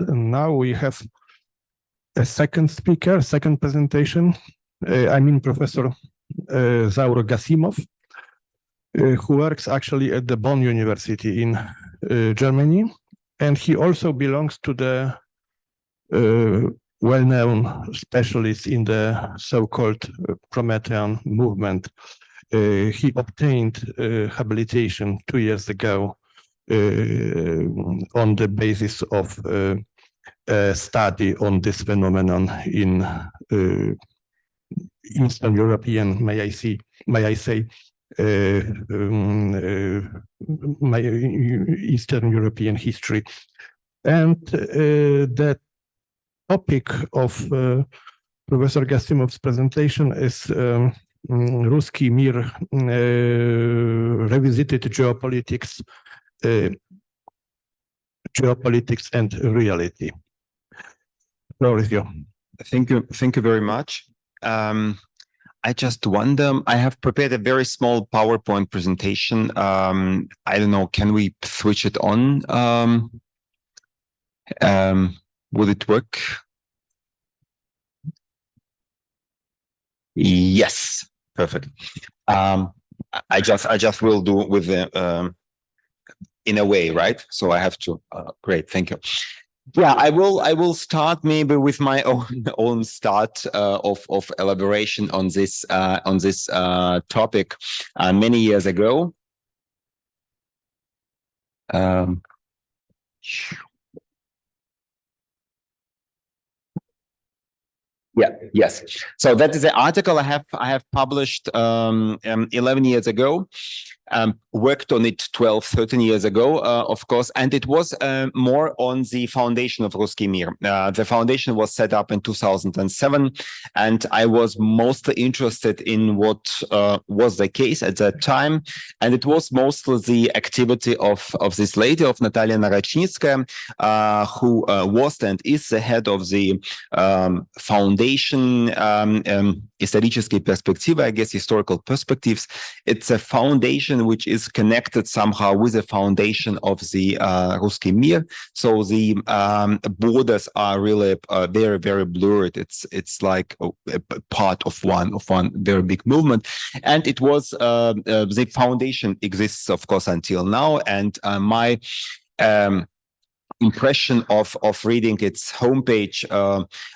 now we have a second speaker, second presentation. I mean Professor Zaur Gasimov, who works actually at the Bonn University in Germany, and he also belongs to the well-known specialists in the so-called Promethean movement. He obtained habilitation 2 years ago on the basis of a study on this phenomenon in Eastern European, may I say, my Eastern European history. And the topic of Professor Gasimov's presentation is Russkij Mir Revisited Geopolitics, Geopolitics and Reality. Floor is yours. Thank you very much. I just wonder, I have prepared a very small PowerPoint presentation. I don't know, can we switch it on? Will it work? Yes, perfect. I just will do with the in a way, right? So I have to. Great, thank you. Yeah, I will start maybe with my own start of elaboration on this topic many years ago. Yeah, yes. So that is the article I have published 11 years ago. Worked on it 12, 13 years ago, of course, and it was more on the foundation of Russkij Mir. The foundation was set up in 2007, and I was mostly interested in what was the case at that time, and it was mostly the activity of this lady, of Natalia Narochnitskaya, who was and is the head of the foundation Исторические перспективы, I guess historical perspectives. It's a foundation which is connected somehow with the foundation of the Russkij Mir. So the borders are really very, very blurred. It's like a part of one very big movement. And it was the foundation exists, of course, until now. And my impression of reading its homepage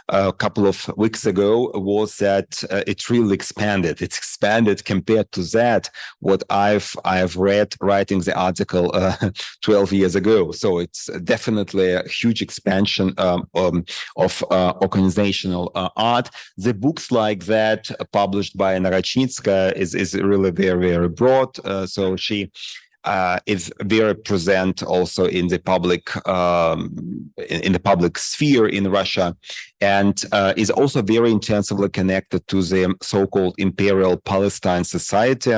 a couple of weeks ago was that it really expanded. It's expanded compared to that what I've read writing the article 12 years ago. So it's definitely a huge expansion of organizational art. The books like that published by Narochnitskaya is really very, very broad. So she is very present also in the public sphere in Russia, and is also very intensively connected to the so-called Imperial Palestine Society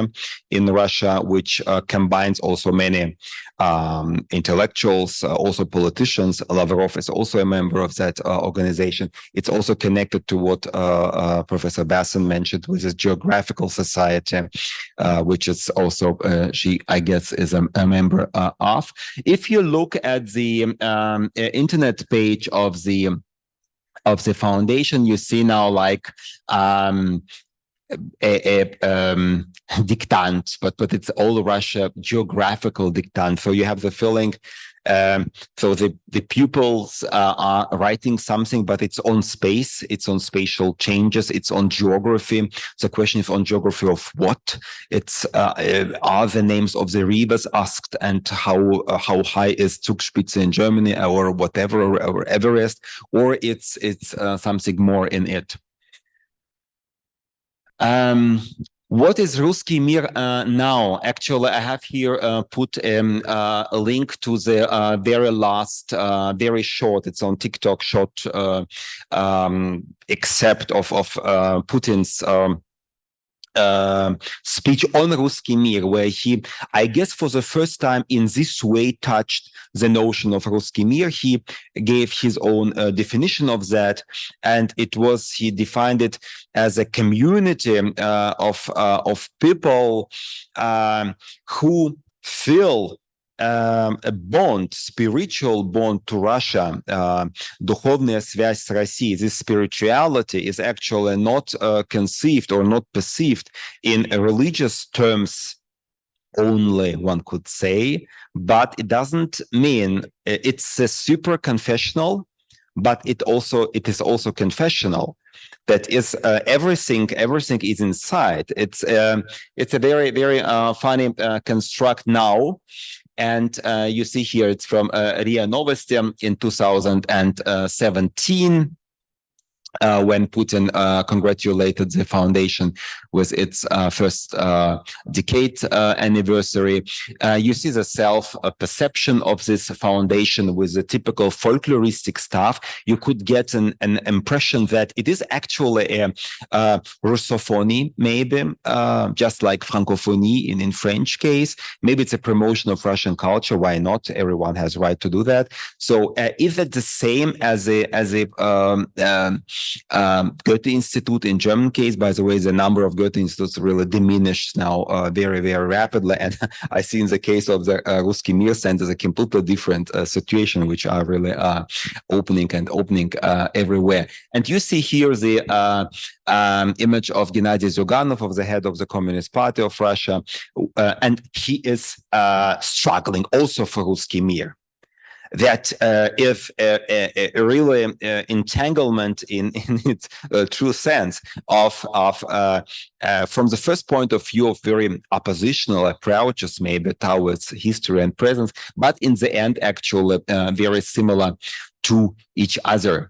in Russia, which combines also many intellectuals, also politicians. Lavrov is also a member of that organization. It's also connected to what Professor Basson mentioned with the Geographical Society, which is also she, I guess, is a member of. If you look at the internet page of the foundation, you see now like dictant, but it's all Russia geographical dictant. So you have the feeling, so the pupils are writing something, but it's on space, it's on spatial changes, it's on geography. The question is on geography of what? It's are the names of the rivers asked, and how high is Zugspitze in Germany, or whatever, or Everest, or it's something more in it. What is Russkij Mir now? Actually, I have here put a link to the very last, very short, it's on TikTok, short excerpt of Putin's speech on Russkij Mir, where he, I guess for the first time in this way, touched the notion of Russkij Mir. He gave his own definition of that, and it was, he defined it as a community of people who feel a bond, spiritual bond to Russia, духовная связь с Россией, this spirituality is actually not conceived or not perceived in religious terms only, one could say, but it doesn't mean it's a super confessional, but it is also confessional. That is everything is inside. It's a very, very funny construct now. And you see here, it's from RIA Novosti in 2017, when Putin congratulated the foundation with its first decade anniversary. You see the self-perception of this foundation with the typical folkloristic stuff. You could get an impression that it is actually a Russophonie, maybe, just like Francophonie in French case. Maybe it's a promotion of Russian culture. Why not? Everyone has right to do that. So is it the same as a Goethe Institute in German case? By the way, the number of Goethe Institutes really diminished now very, very rapidly. And I see in the case of the Russkij Mir Center, a completely different situation, which are really opening everywhere. And you see here the image of Gennady Zyuganov, of the head of the Communist Party of Russia. And he is struggling also for Russkij Mir. That if a really entanglement in its true sense of from the first point of view of very oppositional approaches maybe towards history and presence, but in the end actually very similar to each other.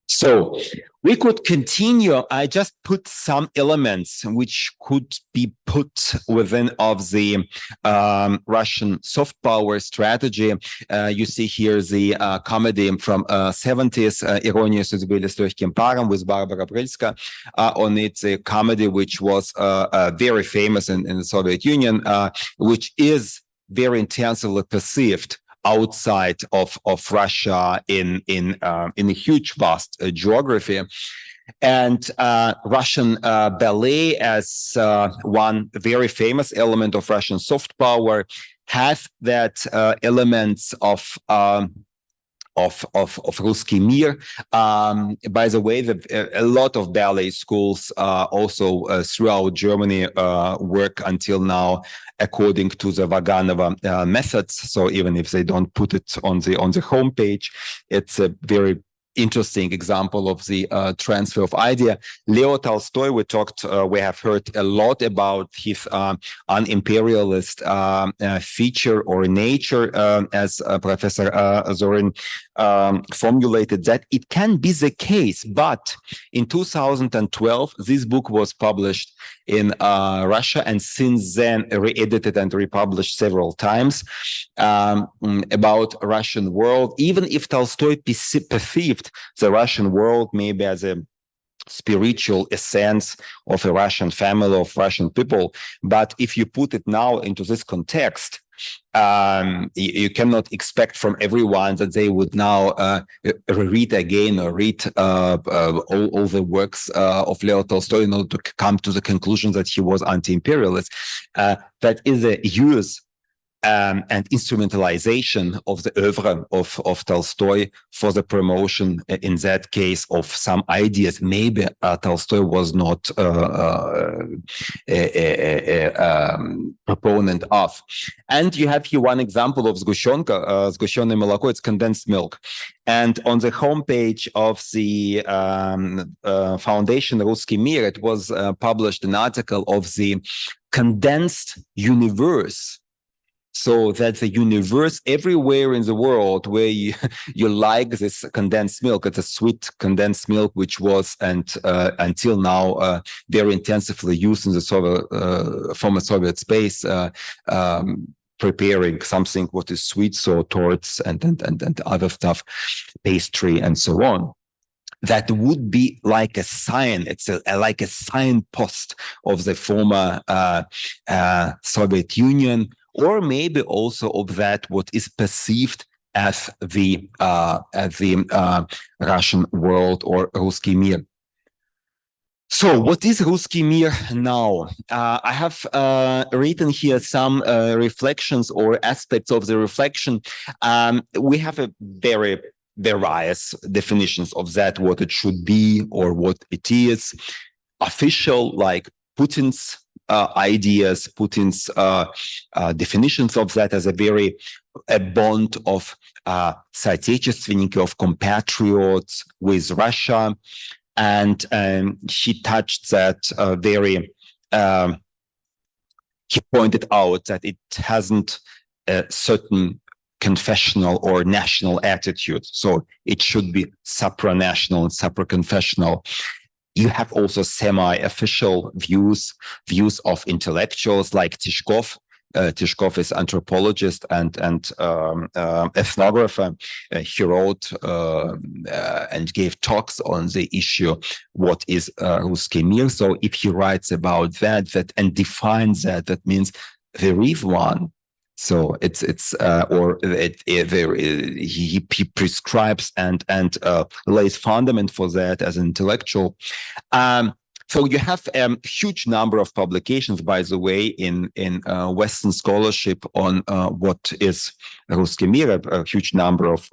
So we could continue. I just put some elements which could be put within of the Russian soft power strategy. You see here the comedy from 70s, Ironia судьбы с легким паром, with Barbara Brylska on it. A comedy which was very famous in the Soviet Union, which is very intensively perceived outside of Russia in a huge vast geography. And Russian ballet, as one very famous element of Russian soft power, has that elements of Russkij Mir. By the way, a lot of ballet schools also throughout Germany work until now according to the Vaganova methods. So even if they don't put it on the homepage, it's a very interesting example of the transfer of idea. Leo Tolstoy, we have heard a lot about his un-imperialist feature or nature, as Professor Zorin formulated that it can be the case. But in 2012, this book was published in Russia, and since then re-edited and republished several times about Russian world. Even if Tolstoy perceived the Russian world maybe as a spiritual essence of a Russian family, of Russian people, but if you put it now into this context, you cannot expect from everyone that they would now read again or read all the works of Leo Tolstoy in order to come to the conclusion that he was anti-imperialist. That is a use and instrumentalization of the oeuvre of Tolstoy for the promotion, in that case, of some ideas. Maybe Tolstoy was not a proponent of. And you have here one example of sgущенka, sgущенное молоко, it's condensed milk. And on the homepage of the Foundation Russkij Mir, it was published an article of the condensed universe. So that the universe everywhere in the world where you like this condensed milk, it's a sweet condensed milk, which was until now very intensively used in the former Soviet space, preparing something what is sweet, so torts and other stuff, pastry and so on. That would be like a sign. It's like a signpost of the former Soviet Union, or maybe also of that what is perceived as the Russian world or Russkij Mir. So what is Russkij Mir now? I have written here some reflections or aspects of the reflection. We have a very various definitions of that, what it should be or what it is. Official, like Putin's ideas, Putin's definitions of that as a bond of соотечественники, of compatriots with Russia. And he touched that he pointed out that it hasn't a certain confessional or national attitude. So it should be supranational and supraconfessional. You have also semi-official views of intellectuals like Tishkov. Tishkov is anthropologist and ethnographer. He wrote and gave talks on the issue, what is Russkij Mir. So if he writes about that and defines that means there is one. So he prescribes and lays fundament for that as an intellectual. So you have a huge number of publications, by the way, in Western scholarship on what is Russkij Mir, a huge number of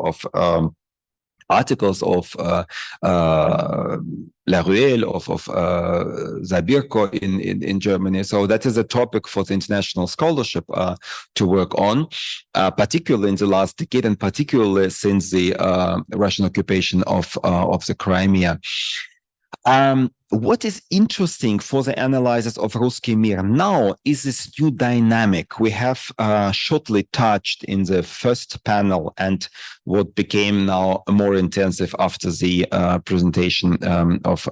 articles of Laruelle, of Zabirko in Germany. So that is a topic for the international scholarship to work on, particularly in the last decade, and particularly since the Russian occupation of the Crimea. What is interesting for the analysis of Russkij Mir now is this new dynamic we have shortly touched in the first panel, and what became now more intensive after the presentation of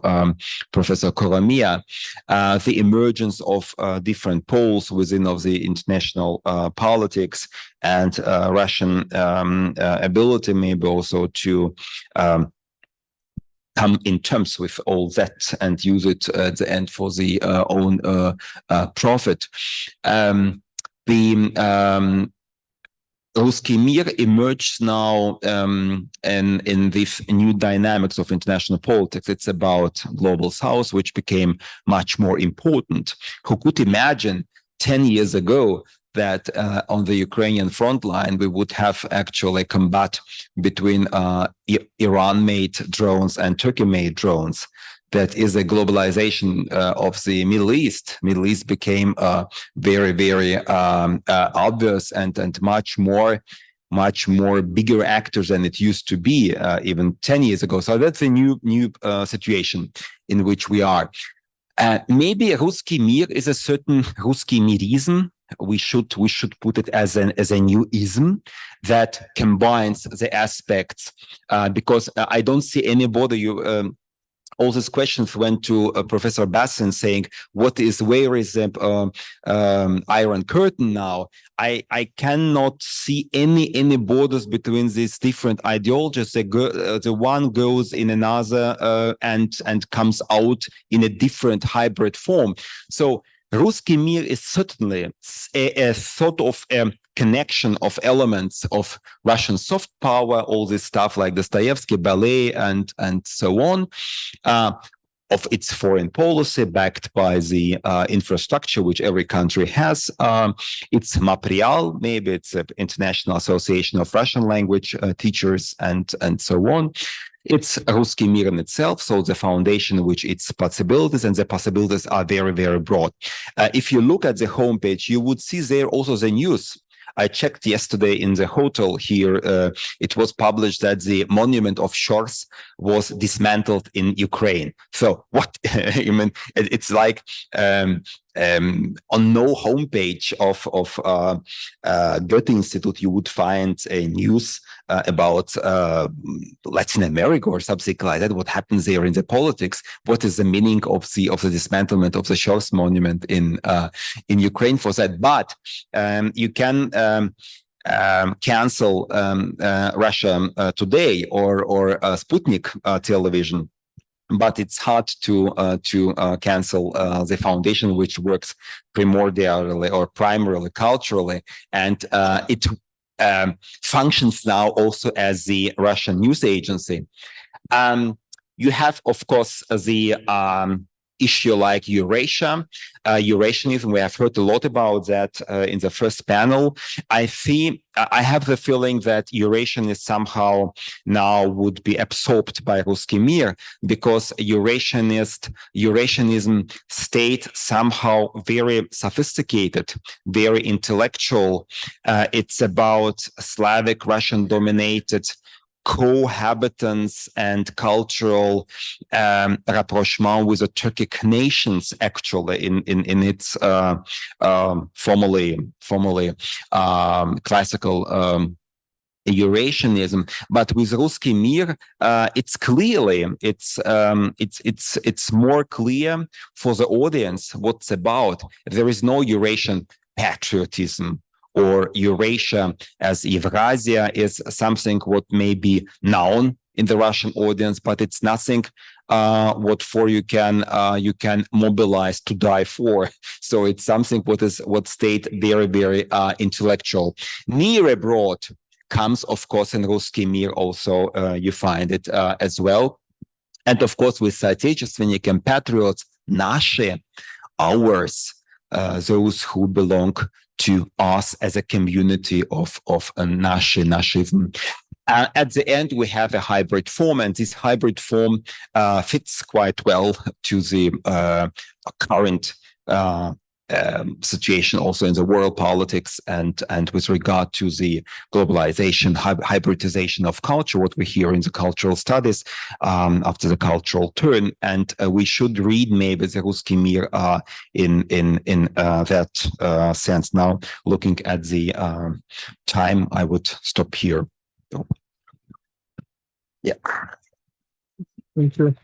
Professor Koromia, the emergence of different poles within of the international politics, and Russian ability maybe also to come in terms with all that and use it at the end for the own profit. The Russkij Mir emerges now in this new dynamics of international politics. It's about global south, which became much more important. Who could imagine 10 years ago that on the Ukrainian front line, we would have actually combat between Iran-made drones and Turkey-made drones. That is a globalization of the Middle East. Middle East became very, very obvious and much more bigger actors than it used to be even 10 years ago. So that's a new situation in which we are. Maybe Russkij Mir is a certain Russkij Mirism. We should put it as a new ism that combines the aspects, because I don't see anybody. All these questions went to Professor Bassin saying, where is the Iron Curtain now? I cannot see any borders between these different ideologies. The one goes in another and comes out in a different hybrid form. So Russkij Mir is certainly a sort of connection of elements of Russian soft power, all this stuff like Dostoevsky, ballet, and so on, of its foreign policy backed by the infrastructure which every country has. It's MAPRIAL, maybe it's an International Association of Russian Language Teachers, and so on. It's Russkij Mir in itself, so the foundation which its possibilities, and the possibilities are very, very broad. If you look at the homepage, you would see there also the news. I checked yesterday in the hotel here. It was published that the monument of Shors was dismantled in Ukraine. So what? I mean, it's like on no homepage of Goethe Institute you would find a news about Latin America or something like that. What happens there in the politics? What is the meaning of the dismantlement of the Shors monument in Ukraine for that? But you can cancel Russia Today or Sputnik television. But it's hard to cancel the foundation, which works primordially or primarily culturally, and it functions now also as the Russian news agency. You have, of course, the issue like Eurasia, Eurasianism. We have heard a lot about that in the first panel. I have the feeling that Eurasianism somehow now would be absorbed by Russkij Mir, because Eurasianism state somehow very sophisticated, very intellectual. It's about Slavic, Russian-dominated cohabitants and cultural rapprochement with the Turkic nations, actually, in its formerly classical Eurasianism. But with Russkij Mir, it's more clear for the audience what's about. There is no Eurasian patriotism, or Eurasia as Eurasia is something what may be known in the Russian audience, but it's nothing what for you can mobilize to die for. So it's something what stayed very, very intellectual. Near abroad comes, of course, in Russkij Mir also you find it as well. And of course, with соотечественники and patriots, наши, ours, those who belong to us as a community of nashism. At the end, we have a hybrid form, and this hybrid form fits quite well to the current situation also in the world politics and with regard to the globalization, hybridization of culture, what we hear in the cultural studies after the cultural turn. And we should read maybe the Russkij Mir in that sense. Now, looking at the time, I would stop here. Yeah. Thank you.